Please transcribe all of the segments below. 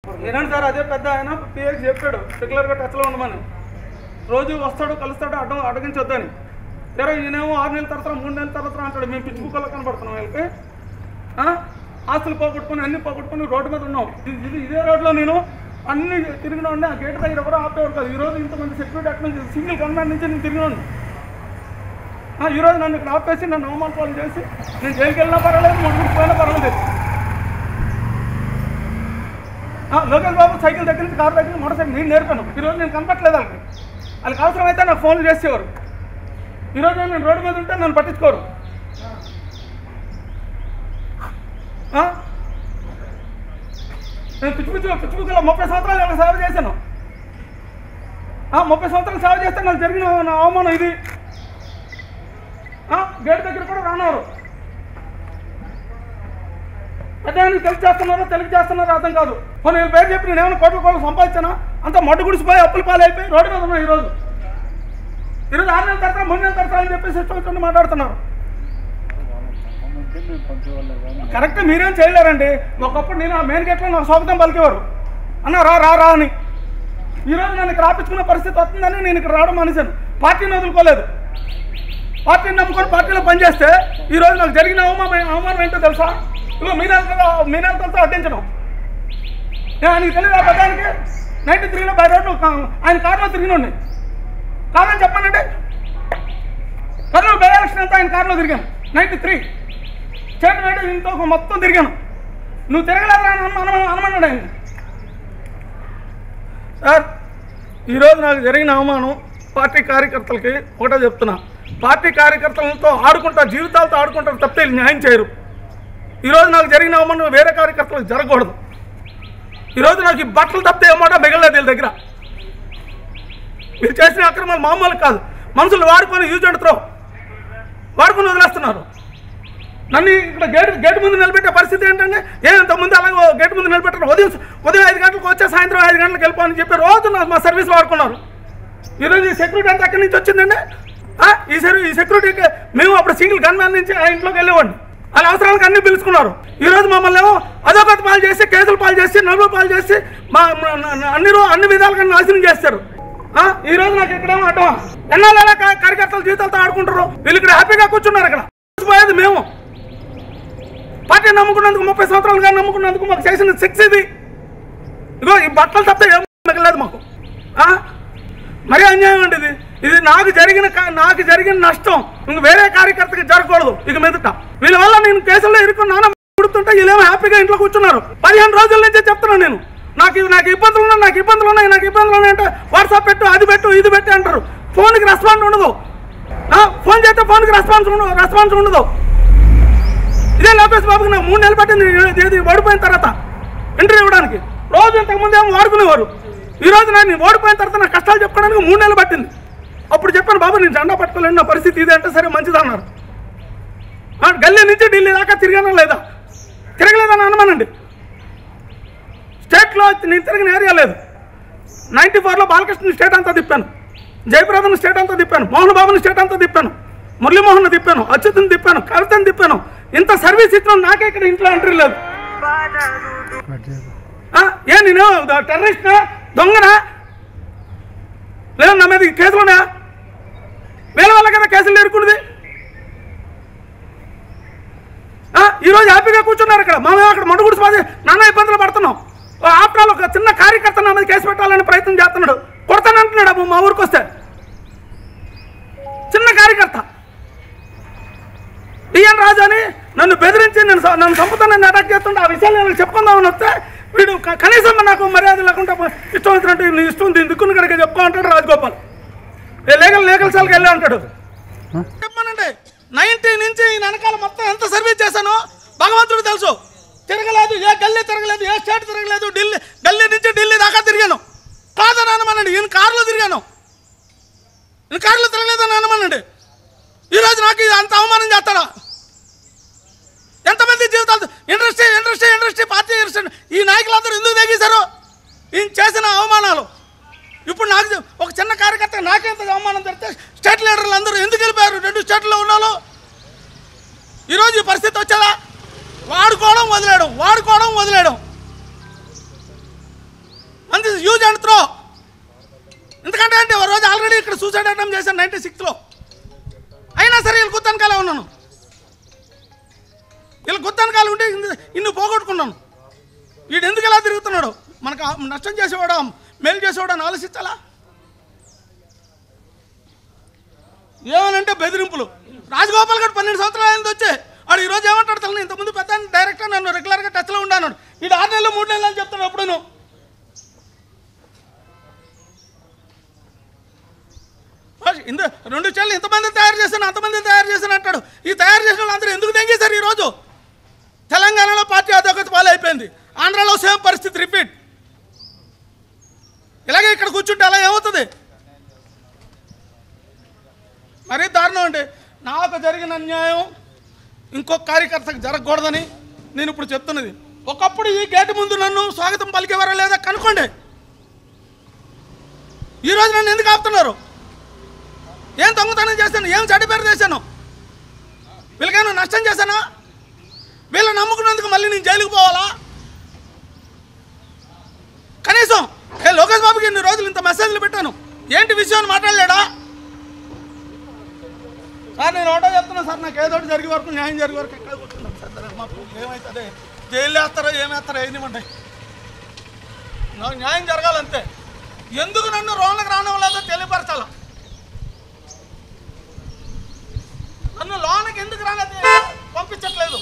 ఏనండి సార్, అదే పెద్ద ఆయన పిఎస్ చెప్పాడు రెగ్యులర్గా టచ్లో ఉండమని. రోజు వస్తాడు, కలుస్తాడు, అడ్డగించొద్దని. సరే ఈయనేమో 6 నెలల తర్వాత 3 నెలల తర్వాత అంటాడు. మేము పిచ్చి బుక్కల్లో కనబడుతున్నాం వీళ్ళకి. ఆస్తులు పోగొట్టుకొని అన్ని పోగొట్టుకొని రోడ్డు మీద ఉన్నాం. ఇదే రోడ్లో నేను అన్ని తిరిగినా ఉండి ఆ గేట్ దగ్గర కూడా ఆపేవాడు కాదు. ఈరోజు ఇంతమంది సెక్యూరిటీ అక్కడ నుంచి సింగిల్ గవర్నమెంట్ నుంచి నేను తిరిగినాను. ఈరోజు నన్ను ఇక్కడ ఆపేసి నన్ను అవమానం చేసి నేను జైలుకి వెళ్ళినా పర్వాలేదు, ముగ్గురికి పోయినా పర్వాలేదు. లోకేష్ బాబు సైకిల్ దగ్గర నుంచి కారు దగ్గర మోటార్ సైకిల్ నేను నేర్పాను. ఈరోజు నేను కనపట్లేదు వాళ్ళకి. వాళ్ళకి అవసరమైతే నాకు ఫోన్లు చేసేవారు. ఈరోజు నేను రోడ్డు మీద ఉంటే నన్ను పట్టించుకోరు. నేను పిచ్చి బుక్కలో 30 సంవత్సరాలు వాళ్ళకి సేవ చేశాను. 30 సంవత్సరాలు సేవ చేస్తే నాకు జరిగిన అవమానం ఇది. గేట్ దగ్గర కూడా రానవారు. పెద్దానికి తెలుగు చేస్తున్నారో అర్థం కాదు. కొన్ని పేరు చెప్పి నేను ఏమైనా కోట్లు సంపాదించానా? అంతా మడ్డు గుడిసిపోయి అప్పుల పాలైపోయి రోడ్డు మీద ఉన్నా. ఈరోజు 6 నెలల తర్వాత 3 నెలల తర్వాత అని చెప్పేసి ఇష్టం మాట్లాడుతున్నారు. కరెక్ట్, మీరేం చేయలేరండి. ఒకప్పుడు నేను ఆ మెయిన్ గేట్లో నాకు స్వాగతం పలికేవారు. అన్న రా అని. ఈరోజు నన్ను ఇక్కడ ఆపించుకునే పరిస్థితి వస్తుందని నేను ఇక్కడ రావడం మానేశాను. పార్టీని వదులుకోలేదు. పార్టీని నమ్ముకొని పార్టీలో పనిచేస్తే ఈరోజు నాకు జరిగిన అవమానం ఏంటో తెలుసా? ఇదిగో మీనాలతో అడ్డించడం. నేను ఆయనకి తెలియదు. ఆ పదానికి 93లో బై రోడ్డు ఆయన కారులో తిరిగినండి. కారణం చెప్పానంటే కర్నూలు బై ఎలక్షన్ అంతా ఆయన కారులో తిరిగాను. 93 స్టేట్ వైడ్ ఇంతో మొత్తం తిరిగాను. నువ్వు తిరగలేదా అనమన్నాడు ఆయన. సార్, ఈరోజు నాకు జరిగిన అవమానం పార్టీ కార్యకర్తలకి ఒకటే చెప్తున్నా. పార్టీ కార్యకర్తలతో జీవితాలతో ఆడుకుంటారు తప్పితే న్యాయం చేయరు. ఈరోజు నాకు జరిగిన అవమానం వేరే కార్యకర్తలకు జరగకూడదు. ఈరోజు నాకు ఈ బట్టలు తప్పితే ఏమాట మిగలలేదు వీళ్ళ దగ్గర. మీరు చేసిన అక్రమాలు మామూలు కాదు. మనుషులు వాడుకొని యూజ్ అండ్ త్రో వాడుకొని వదిలేస్తున్నారు. నన్ను ఇక్కడ గేట్ ముందు నిలబెట్టే పరిస్థితి ఏంటంటే ఇంతకుముందు అలాగే గేట్ ముందు నిలబెట్టారు. ఉదయం 5 గంటలకు వచ్చే సాయంత్రం 5 గంటలకు వెళ్ళిపోని చెప్పి రోజు మా సర్వీస్ వాడుకున్నారు. ఈరోజు ఈ సెక్యూరిటీ అంతా ఎక్కడి నుంచి వచ్చిందండి? ఈ సెక్యూరిటీకి మేము అప్పుడు సింగిల్ గన్మ్యాన్ నుంచి ఆ ఇంట్లోకి వెళ్ళేవాడిని. వాళ్ళ అవసరాలకు అన్ని పిలుచుకున్నారు. ఈరోజు మమ్మల్ని ఏమో అదోగతి పాలు చేసి, కేసులు పాలు చేసి, నలుగురు పాలు చేసి అన్ని విధాలుగా నాశనం చేస్తారు. ఈరోజు నాకు ఇక్కడేమో అడ్డమా? ఎన్నాళ్ళ కార్యకర్తల జీవితాలతో ఆడుకుంటారు. వీళ్ళు ఇక్కడ హ్యాపీగా కూర్చున్నారు. ఇక్కడ పోయేది మేము. పార్టీ నమ్ముకున్నందుకు 30 సంవత్సరాలుగా నమ్ముకున్నందుకు మాకు చేసిన శిక్ష ఇది. ఇగో ఈ బట్టలు తప్ప ఏం మిగలేదు మాకు. మరీ అన్యాయం అండి ఇది. నాకు జరిగిన నష్టం ఇంక వేరే కార్యకర్తకి జరగకూడదు. ఇక మీదట వీళ్ళ వల్ల నేను కేసుల్లో ఇరుక్కున్నాను. పుడుతుంటే వీళ్ళేమో హ్యాపీగా ఇంట్లో కూర్చున్నారు. 15 రోజుల నుంచే చెప్తున్నాను నేను. నాకు ఇబ్బందులు ఉన్నాయి అంటే వాట్సాప్ పెట్టు, అది పెట్టు, ఇది పెట్టు అంటారు. ఫోన్కి రెస్పాన్స్ ఉండదు. ఫోన్ చేస్తే ఫోన్కి రెస్పాన్స్ ఉండదు. ఇదే లోకేష్ బాబుకి నాకు 3 నెలలు పట్టింది ఓడిపోయిన తర్వాత ఇంటర్వ్యూ ఇవ్వడానికి. రోజు ఇంతకుముందు ఏమో వాడుకునేవారు. ఈరోజు నేను ఓడిపోయిన తర్వాత నా కష్టాలు చెప్పుకోవడానికి 3 నెలలు పట్టింది. అప్పుడు చెప్పాను, బాబు నేను జెండా పట్టుకోలేను, నా పరిస్థితి ఇదే అంటే సరే మంచిది అన్నారు. గల్లీ నుంచి ఢిల్లీ దాకా తిరిగానా లేదా? తిరగలేదని అనమానండి. స్టేట్లో నేను తిరిగిన ఏరియా లేదు. 94లో బాలకృష్ణ స్టేట్ అంతా తిప్పాను, జయప్రదను స్టేట్ అంతా తిప్పాను, మోహన్ బాబుని స్టేట్ అంతా తిప్పాను, మురళీమోహన్ తిప్పాను, అచ్యుత్ని తిప్పాను, కవితని తిప్పాను. ఇంత సర్వీస్ ఇచ్చిన నాకే ఇక్కడ ఇంట్లో ఎంట్రీ లేదు. నేను టెర్రరిస్ట్నా, దొంగనా? లేదు నా మీద కేసులున్నా? వేల వల్ల కదా కేసులు ఎరుకున్నది. ఈరోజు హ్యాపీగా కూర్చున్నారు ఇక్కడ. మేము అక్కడ మడుగుడు పాది నానా ఇబ్బందులు పడుతున్నాం. ఆఫ్టర్ ఆల్ ఒక చిన్న కార్యకర్త నా మీద కేసు పెట్టాలని ప్రయత్నం చేస్తున్నాడు. కొడతానంటున్నాడు మా ఊరికి వస్తే. చిన్న కార్యకర్త డిఎన్ రాజు అని నన్ను బెదిరించి నన్ను చంపుతానని అటాక్ చేస్తుంటే ఆ విషయాలు నేను చెప్పుకుందామని వస్తే వీడు కనీసం నాకు మర్యాద లేకుండా ఇష్టం వచ్చినట్టు నీ ఇష్టం దీని దిక్కుని కనుక చెప్పుకో అంటాడు రాజగోపాల్. లీగల్ సెల్కి వెళ్ళి అంటాడు. చెప్పానండి 90 నుంచి ఈ వెనకాల మొత్తం ఎంత సర్వీస్ చేశానో భగవంతుడు తెలుసు. తిరగలేదు, ఏ గల్లీ తిరగలేదు, ఏ స్టేట్ తిరగలేదు. గల్లీ నుంచి ఢిల్లీ దాకా తిరిగాను. కాదని అనమానండి. ఈయన కారులో తిరిగాను. ఈయన కారులో తిరగలేదని అనమానండి. ఈరోజు నాకు ఇది అంత అవమానం చేస్తాడా? ఎంతమంది జీవితాలు ఇండస్ట్రీ పార్టీ ఈ నాయకులందరూ ఎందుకు తెగేశారు? ఈయన చేసిన అవమానాలు. ఇప్పుడు నాకు ఒక చిన్న కార్యకర్త నాకెంత అవమానం జరిగితే స్టేట్ లీడర్లు అందరూ ఎందుకు వెళ్ళిపోయారు? 2 స్టేట్లో ఉన్నాను. ఈరోజు ఈ పరిస్థితి వచ్చేలా వాడుకోవడం వదిలేయడం. This use and throw. ఎందుకంటే అంటే ఒక రోజు ఆల్రెడీ ఇక్కడ సూసైడ్ అటెంప్ట్ చేశాను 96లో. అయినా సరే వీళ్ళు గుత్తనకాలే ఉన్నాను. వీళ్ళు గుత్తనకాలు ఉంటే ఇన్ని పోగొట్టుకున్నాను. వీడు ఎందుకు ఇలా తిరుగుతున్నాడు? మనకు నష్టం చేసేవాడా మేలు చేసేవాడు అని ఆలోచించాలా? ఏమనంటే బెదిరింపులు. రాజగోపాల్ గారు 12 సంవత్సరాలు అయింది వచ్చే వాడు ఈరోజు ఏమంటాడు తల్లి, ఇంతకుముందు పెద్ద డైరెక్టర్ నన్ను రెగ్యులర్గా టచ్లో ఉన్నాను, వీడు 6 నెలలు 3 నెలలు అని చెప్తాను. ఎప్పుడును ఇంత 2 చేళ్ళు ఇంతమంది తయారు చేశాను అంతమంది తయారు చేశాను అంటాడు. ఈ తయారు చేసిన వాళ్ళు అందరూ ఎందుకు తెంగేశారు? ఈరోజు తెలంగాణలో పార్టీ అధోగతి పాలు అయిపోయింది, ఆంధ్రాలో సేమ్ పరిస్థితి రిపీట్. ఇలాగే ఇక్కడ కూర్చుంటే అలా ఏమవుతుంది? మరీ దారుణం అండి. నాకు జరిగిన అన్యాయం ఇంకొక కార్యకర్తకు జరగకూడదని నేను ఇప్పుడు చెప్తున్నది. ఒకప్పుడు ఈ గేటు ముందు నన్ను స్వాగతం పలికేవారా లేదా కనుక్కోండి. ఈరోజు నన్ను ఎందుకు ఆపుతున్నారు? ఏం దొంగతనం చేశాను? ఏం చెడ్డ పేరు చేశాను? వీళ్ళకైనా నష్టం చేశానా? వీళ్ళు నమ్ముకున్నందుకు మళ్ళీ నేను జైలుకు పోవాలా? కనీసం లోకేష్ బాబుకి ఇన్ని రోజులు ఇంత మెసేజ్లు పెట్టాను, ఏంటి విషయం మాట్లాడలేడా? సార్ నేను ఒకటో చెప్తున్నా సార్, నాకు ఏదోటి జరిగే వరకు న్యాయం జరిగే వరకు ఎక్కడ కూర్చుంటాం సార్. మాకు ఏమవుతుంది, జైలు వేస్తారో ఏమేస్తారో ఏమేమంటాయి, నాకు న్యాయం జరగాలంతే. ఎందుకు నన్ను లోన్లకు రావడం లేదో తెలియపరచాల. నన్ను లోన్కి ఎందుకు రాలేదు పంపించట్లేదు?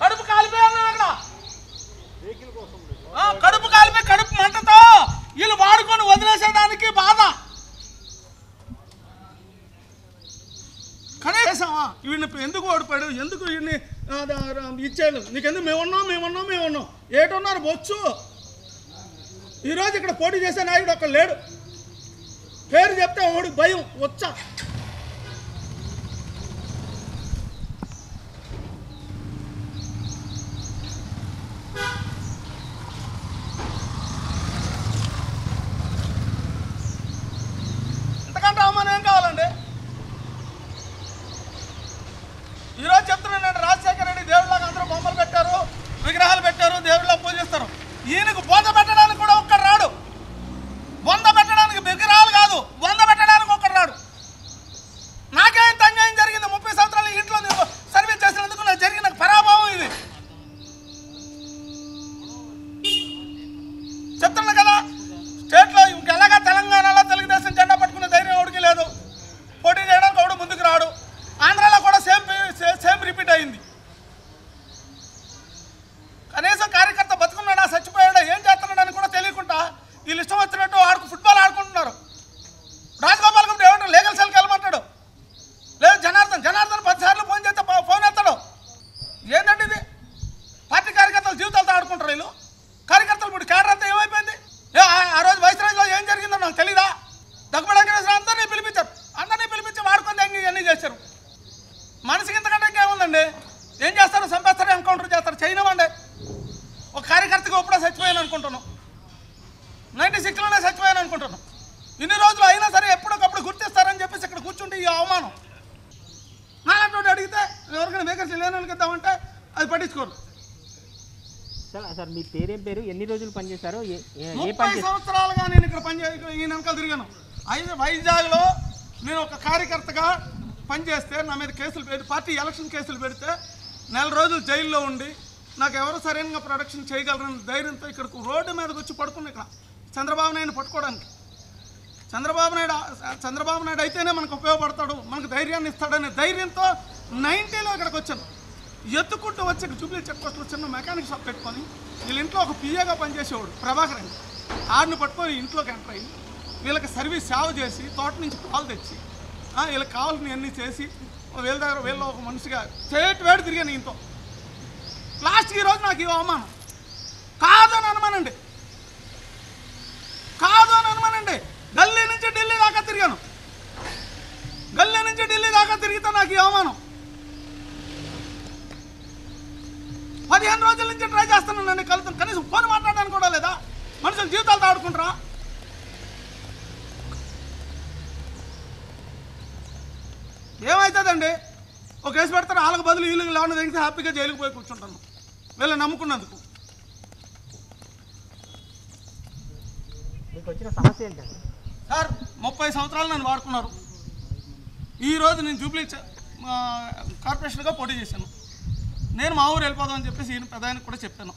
కడుపు కాలిపోయాను అక్కడ, కడుపు కాలిపోయి కడుపు మంటతో వీళ్ళు వాడుకొని వదిలేసేదానికి బాధ. కనీసమా వీడిని ఎందుకు ఓడిపాడు, ఎందుకు వీడిని ఇచ్చాడు, నీకెందుకు మేమున్నాం ఏటున్నారు బొచ్చు. ఈరోజు ఇక్కడ పోటీ చేసే నాయకుడు అక్కడ లేడు. పేరు చెప్తే వాడికి భయం వచ్చా. ఇంతకంటే అవమానం ఏం కావాలండి? ఈరోజు చెప్తున్నాను, రాజశేఖర రెడ్డి దేవుళ్ళగా అందరూ బొమ్మలు పెట్టారు, విగ్రహాలు పెట్టారు, దేవుళ్ళ పూజిస్తారు. ఈయనకు బోధ పెట్టడానికి కూడా ఒక్కడు రాడు. బొంద పెట్టడానికి విగ్రహాలు కాదు, బొంద పెట్టడానికి ఒక్కడు రాడు. నాకే ఇంత అన్యాయం జరిగింది. 30 సంవత్సరాలు ఇంట్లో నేను సర్వీస్ చేసినందుకు నాకు జరిగిన పరాభవం ఇది. చెప్తున్నా కదా, స్టేట్లో ఇంకెలాగా తెలంగాణలో తెలుగుదేశం జెండా పట్టుకునే ధైర్యం ఎవడికి లేదు. పోటీ చేయడానికి ఎవడు ముందుకు రాడు. ఆంధ్రాలో కూడా సేమ్ రిపీట్ అయింది. కనీసం కార్యకర్త బతుకున్నాడా చచ్చిపోయాడా ఏం చేస్తున్నాడని కూడా తెలియకుండా వీళ్ళు ఇష్టం వచ్చినట్టు ఫుట్బాల్ ఆడుకుంటున్నారు. రాజగోపాల్ గారు ఏమంటారు, లీగల్ సెల్కి వెళ్ళమంటాడు. లేదు జనార్దన్ 10 సార్లు ఫోన్ చేస్తే ఫోన్ ఎత్తాడు. ఏంటంటే ఇది? పార్టీ కార్యకర్తలు జీవితాలతో ఆడుకుంటారు వీళ్ళు. కార్యకర్తలు ఇప్పుడు కేడర్ అంతా ఏమైపోయింది? ఆ రోజు వైస్రాజ్లో ఏం జరిగిందో నాకు తెలీదా? దగ్గుబడి వెంకటేశ్వర అందరినీ పిలిపించారు, అందరినీ పిలిపించి వాడుకొని ఇవన్నీ చేశారు. మనసుకి ఇంతకంటే ఇంకేముందండి? ఏం చేస్తారు? చంపేస్తారు, ఎన్కౌంటర్ చేస్తారు. చేయనివ్వండి. ఒక కార్యకర్తగా ఎప్పుడో చచ్చిపోయాను అనుకుంటున్నాం, 96లోనే చచ్చిపోయాను అనుకుంటున్నాం. ఇన్ని రోజులు అయినా సరే ఎప్పటికప్పుడు గుర్తిస్తారని చెప్పేసి ఇక్కడ కూర్చుంటే ఈ అవమానం. నాలాంటి అడిగితే ఎవరికైనా వేకెన్సీ లేని వాళ్ళకి ఇద్దామంటే అది పట్టించుకోరు. సార్ మీ పేరేం పేరు, ఎన్ని రోజులు పనిచేశారు? 30 సంవత్సరాలుగా నేను ఇక్కడ ఈ వెనకాల తిరిగాను. వైజాగ్లో నేను ఒక కార్యకర్తగా పనిచేస్తే నా మీద కేసులు పెట్టి పార్టీ ఎలక్షన్ కేసులు పెడితే 4 రోజులు జైల్లో ఉండి నాకు ఎవరు సరైనగా ప్రొడక్షన్ చేయగలరని ధైర్యంతో ఇక్కడికి రోడ్డు మీదకి వచ్చి పడుకున్నా. ఇక్కడ చంద్రబాబు నాయుడు పట్టుకోవడానికి. చంద్రబాబు నాయుడు అయితేనే మనకు ఉపయోగపడతాడు, మనకు ధైర్యాన్ని ఇస్తాడనే ధైర్యంతో 90లో ఇక్కడికి వచ్చాను. ఎత్తుకుంటూ వచ్చి జూబ్లీ చెక్ పోస్ట్లో చిన్న మెకానిక్ షాప్ పెట్టుకొని వీళ్ళ ఇంట్లో ఒక పిఏగా పనిచేసేవాడు ప్రభాకర్ అని, ఆడిని పట్టుకొని ఇంట్లోకి ఎంటర్ అయ్యి వీళ్ళకి సర్వీస్ సేవ చేసి తోట నుంచి పాలు తెచ్చి వీళ్ళకి కావాల్సినవన్నీ చేసి వీళ్ళ ఒక మనిషిగా స్టేట్ వేడు తిరిగాను ఇంతో. లాస్ట్కి ఈరోజు నాకు ఈ అవమానం. కాదు అని అనుమానండి, గల్లీ నుంచి ఢిల్లీ దాకా తిరిగాను. గల్లీ నుంచి ఢిల్లీ దాకా తిరిగితే నాకు ఈ అవమానం. 15 రోజుల నుంచి ట్రై చేస్తున్నాను నన్ను కలుతాను. కనీసం ఫోన్ మాట్లాడడానికి కూడా లేదా? మనుషుల జీవితాలతో ఆడుకుంటారా? ఏమవుతుందండి? ఒక కేసు పెడతారు, వాళ్ళకి బదులు వీళ్ళకి లేవని తెలిస్తే హ్యాపీగా జైలుకి పోయి కూర్చుంటాను. వీళ్ళని నమ్ముకున్నందుకు. మీకు వచ్చిన సమస్య ఏంటండి? సార్ 30 సంవత్సరాలు నన్ను వాడుకున్నారు. ఈరోజు నేను జూబ్లీ కార్పొరేషన్గా పోటీ చేశాను. నేను మా ఊరు వెళ్ళిపోదామని చెప్పేసి ఈయన పెద్ద ఆయనకు కూడా చెప్పాను.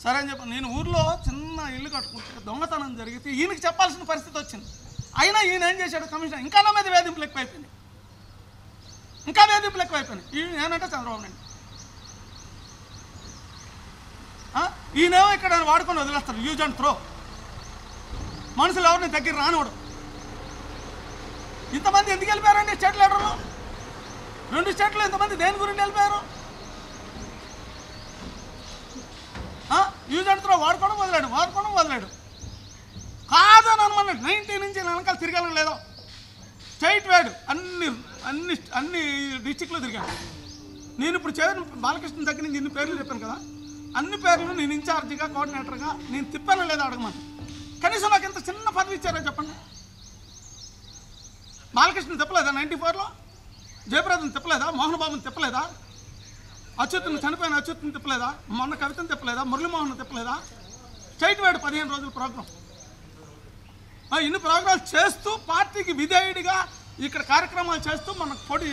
సరే అని చెప్పి నేను ఊర్లో చిన్న ఇల్లు కట్టుకుంటే దొంగతనం జరిగితే ఈయనకి చెప్పాల్సిన పరిస్థితి వచ్చింది. అయినా ఈయన ఏం చేశాడు, కమిషనర్ ఇంకా నా మీద వేధింపులు ఎక్కువైపోయినాయి, ఇంకా వేధింపులు ఎక్కువైపోయినాయి. నేనంటే చంద్రబాబు నాయుడు ఈయనేమో ఇక్కడ వాడుకొని వదిలేస్తారు, యూజ్ అండ్ త్రో. మనుషులు ఎవరిని దగ్గర రానివ్వడం. ఇంతమంది ఎందుకు వెళ్ళిపోయారండి స్టేట్ లీడర్లు? 2 స్టేట్లు ఇంతమంది దేని గురించి వెళ్ళిపోయారు? యూజ్ అండ్ త్రో వాడుకోవడం వదిలాడు కాదని అనమన్నాడు. 90 నుంచి వెనకాల తిరగాలని లేదో స్టేట్ వైడ్ అన్ని డిస్టిక్లో తిరిగాను. నేను ఇప్పుడు బాలకృష్ణ దగ్గర నుంచి ఇన్ని పేర్లు చెప్పాను కదా, అన్ని పేర్లు నేను ఇన్ఛార్జిగా కోఆర్డినేటర్గా నేను తిప్పాను లేదా అడగమని. కనీసం నాకు ఇంత చిన్న పదవి ఇచ్చారని చెప్పండి. బాలకృష్ణ తిప్పలేదా? 94లో జయప్రదను తిప్పలేదా? మోహన్ బాబుని తిప్పలేదా? అచ్యుత్ని చనిపోయిన అచ్యుత్ని తిప్పలేదా? మొన్న కవితను తిప్పలేదా? మురళీమోహన్ తిప్పలేదా? స్టేట్ వైడ్ 15 రోజుల ప్రోగ్రాం. ఇన్ని ప్రోగ్రాలు చేస్తూ పార్టీకి విధేయుడిగా ఇక్కడ కార్యక్రమాలు చేస్తూ మనకు పోటీ